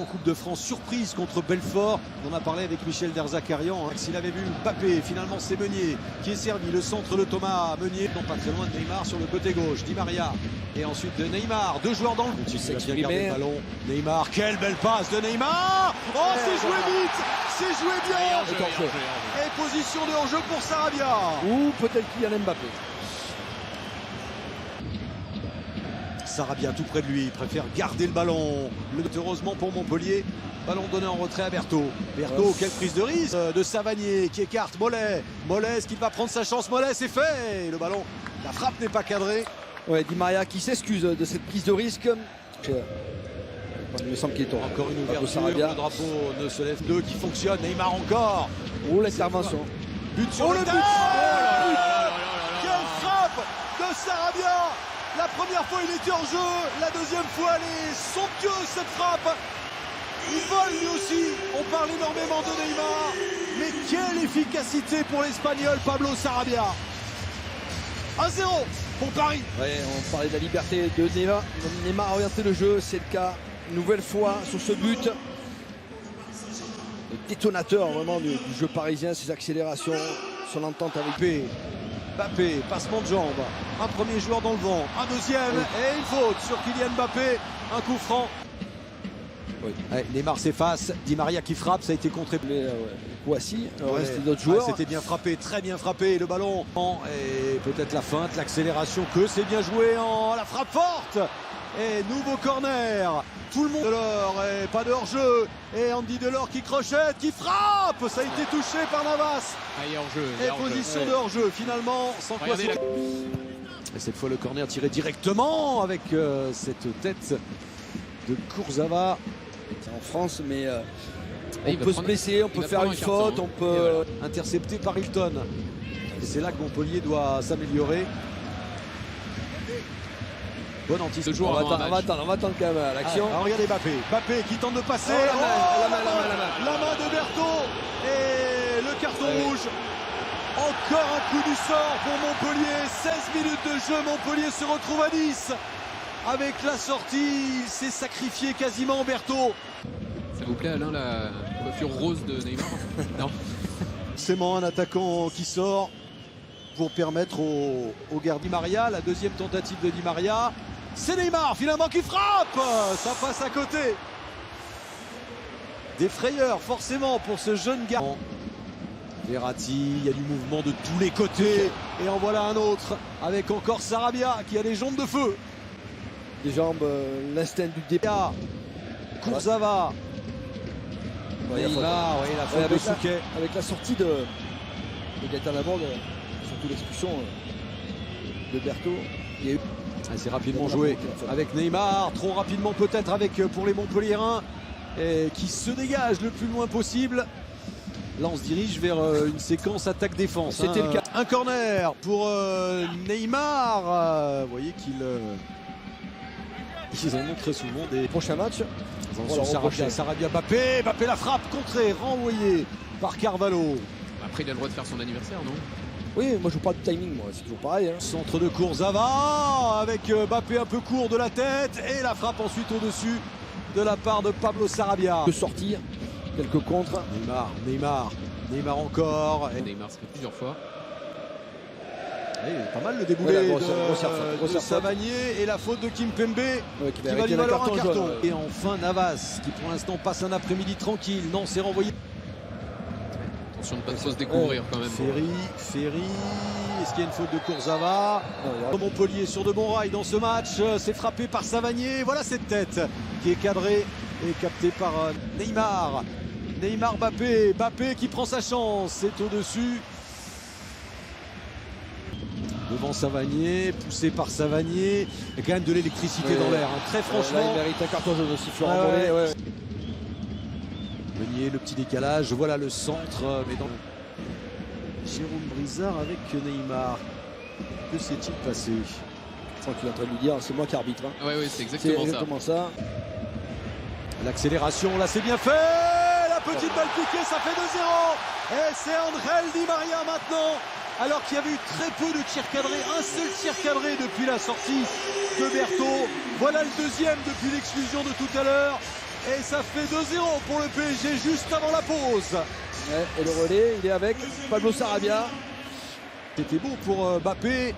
Coupe de France, surprise contre Belfort. On a parlé avec Michel Derzakarian. Hein. S'il avait vu Mbappé, finalement c'est Meunier qui est servi. Le centre de Thomas Meunier, non pas très loin de Neymar sur le côté gauche. Di Maria et ensuite de Neymar. Deux joueurs dans le but. Il a bien gardé le ballon. Neymar, quelle belle passe de Neymar. Oh, c'est joué vite, c'est joué bien. Et position de hors-jeu pour Sarabia. Ou peut-être Kylian Mbappé. Sarabia tout près de lui, il préfère garder le ballon. Heureusement pour Montpellier, ballon donné en retrait à Berthaud. Berthaud, quelle prise de risque de Savanier qui écarte Mollet. Mollet, est-ce qu'il va prendre sa chance? Mollet, c'est fait. Le ballon, la frappe n'est pas cadrée. Ouais, Di Maria qui s'excuse de cette prise de risque. Il me semble qu'il est encore une ouverture. Le drapeau ne se lève deux qui fonctionne. Neymar encore. Oh, l'intervention. But sur le but. Quelle frappe de Sarabia. La première fois il était en jeu, la deuxième fois elle est somptueuse cette frappe. Il vole lui aussi, on parle énormément de Neymar, mais quelle efficacité pour l'Espagnol Pablo Sarabia. 1-0 pour Paris. Ouais, on parlait de la liberté de Neymar. Neymar a orienté le jeu, c'est le cas une nouvelle fois sur ce but. Le détonateur vraiment du jeu parisien, ses accélérations, son entente avec P. Mbappé, passement de jambes, un premier joueur dans le vent, un deuxième et une faute sur Kylian Mbappé, un coup franc. Oui. Ouais, Neymar s'efface, Di Maria qui frappe, ça a été contré. Voici, c'était d'autres joueurs. C'était bien frappé, très bien frappé, le ballon et peut-être la feinte, l'accélération, que c'est bien joué en la frappe forte. Et nouveau corner, tout le monde Delors et pas de hors-jeu. Et Andy Delors qui crochette, qui frappe. Ça a été touché par Navas. Et position de hors-jeu finalement, sans quoi Et cette fois le corner tiré directement avec cette tête de Kurzawa. C'est en France, mais on peut se blesser, on peut faire une faute, on peut intercepter par Hilton. Et c'est là que Montpellier doit s'améliorer. Bon anticipation. On va attendre quand même l'action. Regardez Mbappé. Mbappé qui tente de passer. La main de Berthaud. Et le carton rouge. Encore un coup du sort pour Montpellier. 16 minutes de jeu. Montpellier se retrouve à 10. Avec la sortie, il s'est sacrifié quasiment Berthaud. Ça vous plaît Alain, la coiffure rose de Neymar? Non. C'est un attaquant qui sort pour permettre au gardien Di Maria. La deuxième tentative de Di Maria. C'est Neymar finalement qui frappe. Ça passe à côté. Des frayeurs forcément pour ce jeune gars. Verratti, il y a du mouvement de tous les côtés. Et en voilà un autre avec encore Sarabia qui a les jambes de feu. Les jambes, l'instinct du départ. Kurzawa. Neymar, la faute de Souquet. Avec la sortie de Gaëtan Laborde, surtout l'expulsion de Berthaud, il y a eu... C'est rapidement joué avec Neymar, trop rapidement peut-être avec pour les Montpelliérains qui se dégagent le plus loin possible. Là on se dirige vers une séquence attaque-défense. C'était le cas. Un corner pour Neymar. Vous voyez qu'ils en ont très souvent des prochains matchs. Sarabia, Mbappé la frappe contrée, renvoyée par Carvalho. Après il a le droit de faire son anniversaire, non? Oui, moi je vous parle de timing, moi c'est toujours pareil. Centre de Kurzawa avec Mbappé un peu court de la tête et la frappe ensuite au-dessus de la part de Pablo Sarabia. De sortir, quelques contres. Neymar encore. Et Neymar se fait plusieurs fois. Pas mal le déboulé de Savanier et la faute de Kimpembe qui va lui valoir un carton. Et enfin Navas qui pour l'instant passe un après-midi tranquille. Non, c'est renvoyé. Attention de ne pas se découvrir quand même. Ferry. Est-ce qu'il y a une faute de Kurzawa? Montpellier sur de bons rails dans ce match. C'est frappé par Savanier. Voilà cette tête qui est cadrée et captée par Neymar. Mbappé qui prend sa chance. C'est au-dessus. Devant Savanier, poussé par Savanier. Il y a quand même de l'électricité dans l'air. Très franchement. Là, il mérite un carton jaune aussi. Meunier, le petit décalage. Voilà le centre. Mais dans Jérôme Brizard avec Neymar. Que s'est-il passé? Je crois qu'il est en train de lui dire c'est moi qui arbitre. Oui, c'est exactement ça. L'accélération, là c'est bien fait. La petite balle piquée, ça fait 2-0. Et c'est André Di Maria maintenant. Alors qu'il y avait eu très peu de tirs cadrés, un seul tir cadré depuis la sortie de Berthaud. Voilà le deuxième depuis l'exclusion de tout à l'heure. Et ça fait 2-0 pour le PSG juste avant la pause. Ouais, et le relais, il est avec Pablo Sarabia. C'était beau pour Mbappé.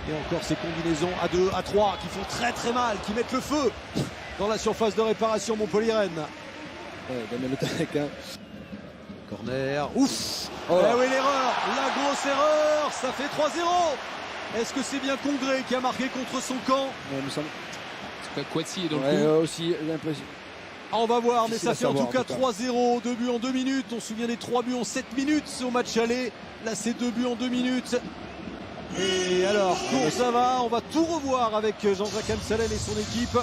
Et encore ces combinaisons à 2, à 3 qui font très très mal, qui mettent le feu dans la surface de réparation Montpellier-Rennes. Ouais, Damien Le Tarec, hein. Corner, ouf. Oh là. Eh oui, l'erreur, la grosse erreur, ça fait 3-0. Est-ce que c'est bien Congré qui a marqué contre son camp? Ouais, il me semble. C'est pas Kouassi est dans Ouais, le coup. aussi, j'ai l'impression. On va voir, mais Difficile ça à fait en savoir, tout cas en tout cas. 3-0, 2 buts en 2 minutes. On se souvient des 3 buts en 7 minutes au match aller. Là, c'est 2 buts en 2 minutes. Et alors, Kurzawa, on va tout revoir avec Jean-Jacques Amsalem et son équipe.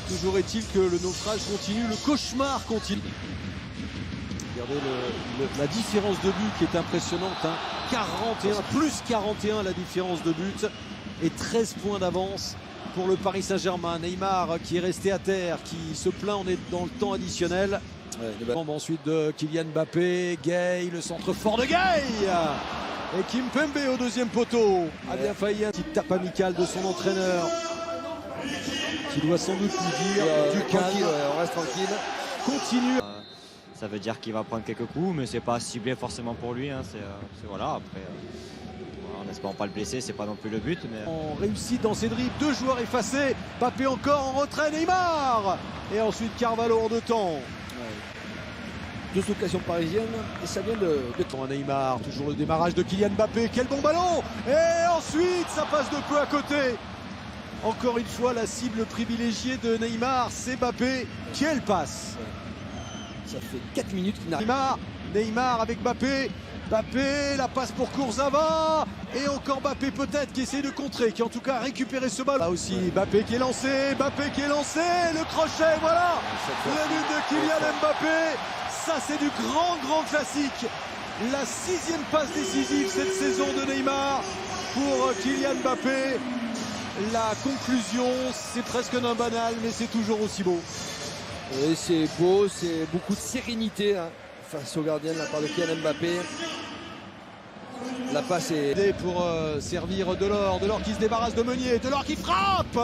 Toujours est-il que le naufrage continue, le cauchemar continue. Regardez la différence de but qui est impressionnante. Hein. 41, plus 41 la différence de but. Et 13 points d'avance pour le Paris Saint-Germain. Neymar qui est resté à terre, qui se plaint, on est dans le temps additionnel. Ouais, Ensuite de Kylian Mbappé, Gay, le centre fort de Gay. Et Kimpembe au deuxième poteau. A bien failli un petit tape amical de son entraîneur. Qui doit sans doute lui dire du calme. Tranquille, ouais, on reste tranquille. Continue. Ça veut dire qu'il va prendre quelques coups, mais c'est pas ciblé forcément pour lui. Hein. Voilà. Après, voilà, en espérant pas le blesser, c'est pas non plus le but. Mais... En réussite dans ses dribbles, 2 joueurs effacés. Mbappé encore en retrait, Neymar. Et ensuite Carvalho hors de temps. Ouais. 2 occasions parisiennes et ça vient de Neymar, toujours le démarrage de Kylian Mbappé. Quel bon ballon. Et ensuite, ça passe de peu à côté. Encore une fois, la cible privilégiée de Neymar, c'est Mbappé. Quelle passe. Ça fait 4 minutes qu'il n'arrive. Neymar avec Mbappé. Mbappé, la passe pour Kurzawa. Et encore Mbappé peut-être qui essaie de contrer, qui en tout cas a récupéré ce ballon. Là aussi, Mbappé qui est lancé. Le crochet, voilà. Le but de Kylian Mbappé. Ça, c'est du grand classique. La 6e passe décisive cette saison de Neymar pour Kylian Mbappé. La conclusion, c'est presque un banal, mais c'est toujours aussi beau. Et c'est beau, c'est beaucoup de sérénité hein, face au gardien de la part de Kylian Mbappé. La passe est... Pour servir Delors qui se débarrasse de Meunier, Delors qui frappe.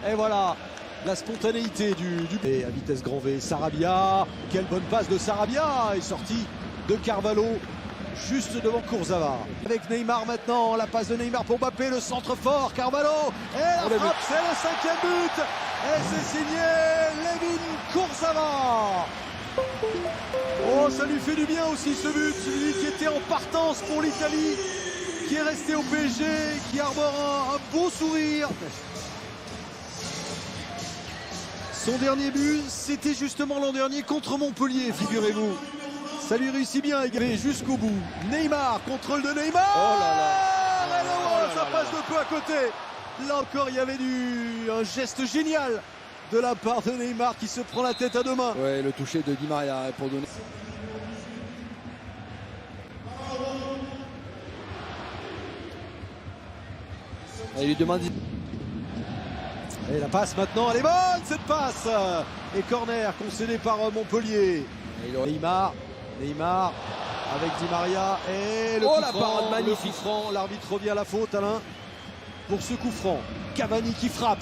Et voilà, la spontanéité du... Et à vitesse grand V, Sarabia, quelle bonne passe de Sarabia, est sortie de Carvalho. Juste devant Kurzawa. Avec Neymar maintenant, la passe de Neymar pour Mbappé, le centre fort, Carvalho. Et la frappe, c'est le 5e but. Et c'est signé Layvin Kurzawa. Oh, ça lui fait du bien aussi ce but. Celui qui était en partance pour l'Italie, qui est resté au PSG, qui arbore un beau sourire. Son dernier but, c'était justement l'an dernier contre Montpellier, figurez-vous. Ça lui réussit bien, également jusqu'au bout. Neymar, contrôle de Neymar. Oh là là. Ça passe de peu à côté. Là encore, il y avait un geste génial de la part de Neymar qui se prend la tête à 2 mains. Ouais, le toucher de Di Maria pour donner. Il lui demande. Et la passe maintenant, elle est bonne cette passe. Et corner concédé par Montpellier. Neymar avec Di Maria et le coup la franc, parade magnifique. L'arbitre revient à la faute, Alain, pour ce coup franc. Cavani qui frappe.